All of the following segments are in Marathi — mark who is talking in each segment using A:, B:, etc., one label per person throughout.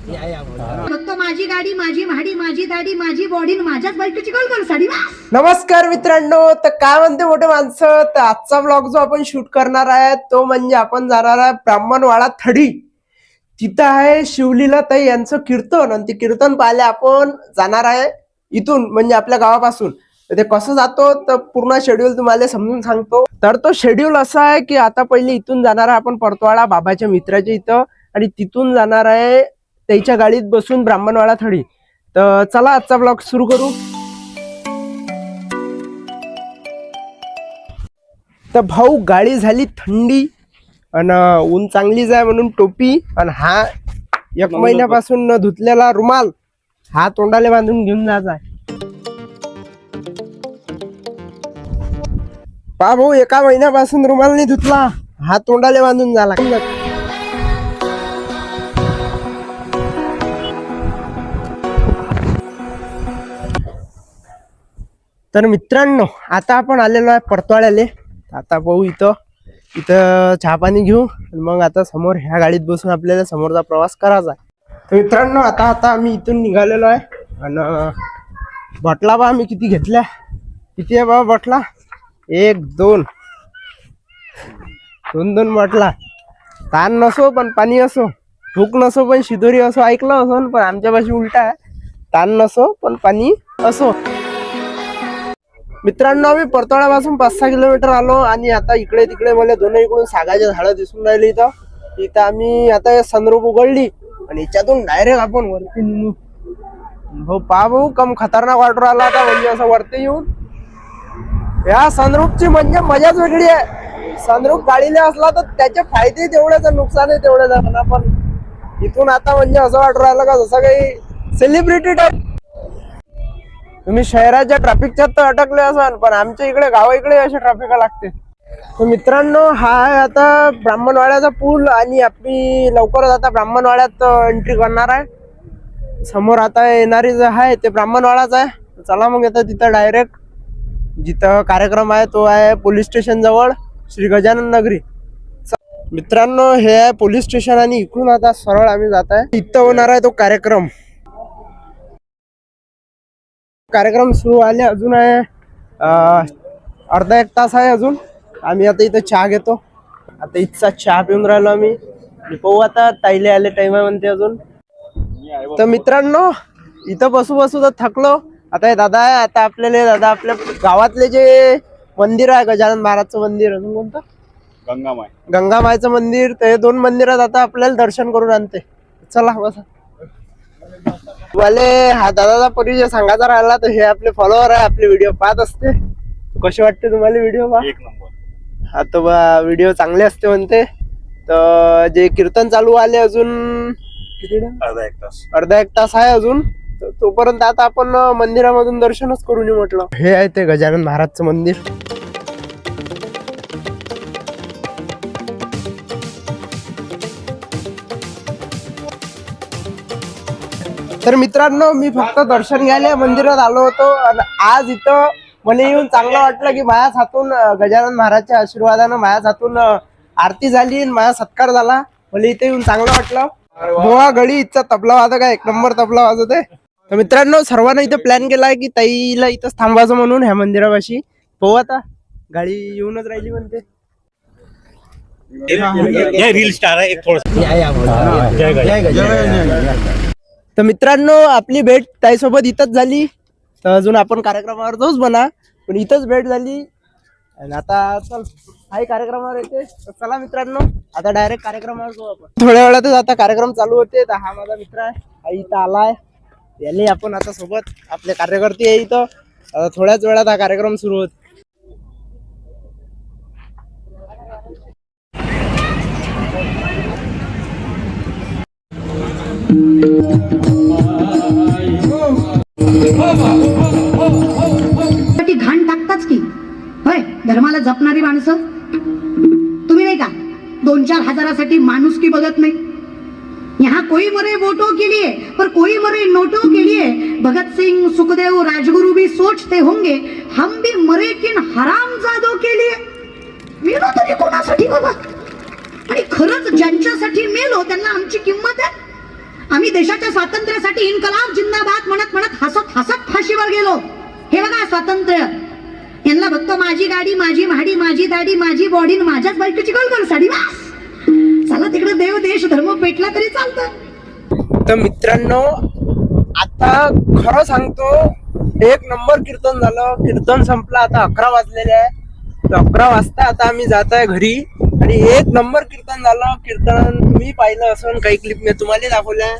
A: फक्त माझी गाडी, माझी भाडी, माझी दाढी, माझी बॉडी, माझ्याच बायकोची कॉल कर साडी.
B: नमस्कार मित्रांनो, तर काय म्हणते मोठे माणसं. तर आजचा ब्लॉग जो आपण शूट करणार आहे तो म्हणजे आपण जाणार आहे ब्राह्मणवाडा थडी. तिथं आहे शिवलीला ताई यांचं कीर्तन, आणि ते कीर्तन पाहायला आपण जाणार आहे इथून, म्हणजे आपल्या गावापासून. ते कसं जातो तर पूर्ण शेड्यूल तुम्हाला समजून सांगतो. तर तो शेड्यूल असा आहे की आता पहिले इथून जाणार आहे आपण परतवाडा बाबाच्या मित्राच्या इथं, आणि तिथून जाणार आहे त्याच्या गाडीत बसून ब्राह्मणवाडा थडी. तर चला आजचा ब्लॉग सुरू करू. तर भाऊ गाडी झाली थंडी आणि ऊन चांगलीच आहे म्हणून टोपी, आणि हा 1 महिन्यापासून न धुतलेला रुमाल हा तोंडाले बांधून घेऊन जायचा आहे. पा भाऊ 1 महिन्यापासून रुमाल नाही धुतला, हा तोंडाले बांधून झाला. तर मित्रांनो, आता आपण आलेलो आहे परतवाड्याले. आता पाहू इथं चहा पाणी घेऊ, आणि मग आता समोर ह्या गाडीत बसून आपल्याला समोरचा प्रवास करायचा आहे. तर मित्रांनो, आता आम्ही इथून निघालेलो आहे. आणि बॉटला बा आम्ही किती घेतल्या, किती आहे बा बॉटला, 1 2 2 बॉटला. ताण नसो पण पाणी असो, भूक नसो पण शिदोरी असो, ऐकलं असो, पण आमच्यापाशी उलटा आहे, ताण नसो पण पाणी असो. मित्रांनो, आम्ही परतवाड्यापासून 5-6 किलोमीटर आलो, आणि आता इकडे तिकडे मला दोन्ही इकडून सागाचे झाडं दिसून राहिले. इथं आम्ही आता सनरूफ उघडली, आणि याच्यातून डायरेक्ट आपण वरती निघू. भाऊ पा भाऊ कम खतरनाक वाटू राहिला आता, म्हणजे असं वरती येऊन. या सनरूफची म्हणजे मजाच वेगळी आहे. सनरूफ गाडीला असला तर त्याचे फायदे तेवढेच, नुकसान आहे तेवढेच. पण इथून आता म्हणजे असं वाटू राहिलं का जसं काही सेलिब्रिटी टाईप. तुम्ही शहराच्या ट्रॅफिकच्यात तर अटकले असाल, पण आमच्या इकडे गावा इकडे असे ट्रॅफिक लागते. तर मित्रांनो, हा आहे आता ब्राह्मणवाड्याचा पूल, आणि आपली लवकरच आता ब्राह्मणवाड्यात एंट्री करणार आहे. समोर आता येणारी जे आहे ते ब्राह्मणवाडाच आहे. चला मग आता तिथं डायरेक्ट जिथं कार्यक्रम आहे तो आहे पोलीस स्टेशन जवळ, श्री गजानन नगरी. मित्रांनो, हे आहे पोलीस स्टेशन, आणि इकडून आता सरळ आम्ही जात आहे. इथं होणार आहे तो कार्यक्रम सुरू आले. अजून आहे अर्धा 1 तास आहे अजून. आम्ही आता इथं चहा घेतो. आता इथचा चहा पिऊन राहिलो आम्ही, आणि पाहू आता ताईले आले टाइम आहे म्हणते अजून. तर मित्रांनो, इथं बसू तर थकलो. आता हे दादा आहे, आता आपल्या गावातले जे मंदिर आहे, गजानन महाराजचं मंदिर, अजून कोणतं गंगामायचं मंदिर, ते 2 मंदिरात आता आपल्याला दर्शन करून आणते. चला बसा. वाले हा दादाचा परिचय सांगायचा राहिला तर हे आपले फॉलोअर आहे, आपले व्हिडिओ पाहत असते. कसे वाटते तुम्हाला व्हिडिओ पहा?
C: 1 नंबर.
B: हा तो व्हिडिओ चांगले असते म्हणते. तर जे कीर्तन चालू आले अजून किती, अर्धा 1 तास आहे अजून. तोपर्यंत आता आपण मंदिरामधून दर्शनच करून येऊ म्हटलं. हे आहे ते गजानन महाराजचं मंदिर. तर मित्रांनो, मी फक्त दर्शन घ्यायला मंदिरात आलो होतो, आणि आज इथं मला येऊन चांगलं वाटलं की माझ्याच हातून गजानन महाराजच्या आशीर्वादानं माझ्याच हातून आरती झाली आणि माझा सत्कार झाला. मला इथे येऊन चांगलं वाटलं. गोवा गडी इथचा तबला वाजक आहे, 1 नंबर तबला वाजत आहे. तर मित्रांनो, सर्वांना इथे प्लॅन केलाय की ताईला इथंच थांबायचं म्हणून ह्या मंदिरापाशी. पाहू आता, गाडी येऊनच राहिली म्हणते.
C: रील स्टार आहे एक थोडं.
B: तर मित्रांनो, आपली भेट ताईसोबत इथंच झाली. तर अजून आपण कार्यक्रमावर जाऊच म्हणा, पण इथंच भेट झाली. आणि आता चल काही कार्यक्रमावर येते. तर चला मित्रांनो, आता डायरेक्ट कार्यक्रमावर जाऊ आपण. थोड्या वेळातच आता कार्यक्रम चालू होते. तर हा माझा मित्र आहे, हा इथं आलाय. याने आपण आता सोबत आपले कार्यकर्ते आहे इथं. थोड्याच वेळात हा कार्यक्रम सुरू होत.
A: घाण टाकताच की होय धर्माला जपणारी माणसं. तुम्ही नाही का 2-4 हजारासाठी माणुसकी बघत नाही. यहाँ कोई मरे वोटों के लिए पर कोई मरे नोटों के लिए. भगत सिंह, सुखदेव, राजगुरु भी सोचते होंगे हम भी मरे किन हरामजादों के लिए. मेलो तरी कोणासाठी बाबा, आणि खरंच ज्यांच्यासाठी मेलो त्यांना आमची किंमत आहे. आम्ही देशाच्या स्वातंत्र्यासाठी इन्कलाब जिंदाबाद म्हणत म्हणत हसत हसत फाशीवर गेलो. हे बघा स्वातंत्र्य. यांना बघतो माझी गाडी, माझी म्हाडी, माझी दाढी, माझी बॉडी, माझ्याच बायकोची गोल साडी. वास चला तिकडे देव देश धर्म पेटला तरी चालतं.
B: तर मित्रांनो, आता खरं सांगतो, 1 नंबर कीर्तन झालं. कीर्तन संपलं, आता 11 वाजलेले आहे. तर 11 वाजता आता आम्ही जात आहे घरी आणि 1 नंबर कीर्तन झालं. कीर्तन तुम्ही पाहिलं असं, काही क्लिप मी तुम्हाला दाखवल्या.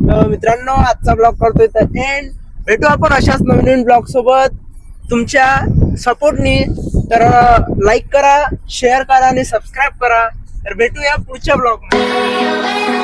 B: तर मित्रांनो, आजचा ब्लॉग करतोय तर एंड. भेटू आपण अशाच नवीन ब्लॉग सोबत तुमच्या सपोर्टनी. तर लाईक करा, शेअर करा आणि सबस्क्राईब करा. तर भेटूया पुढच्या ब्लॉग मध्ये.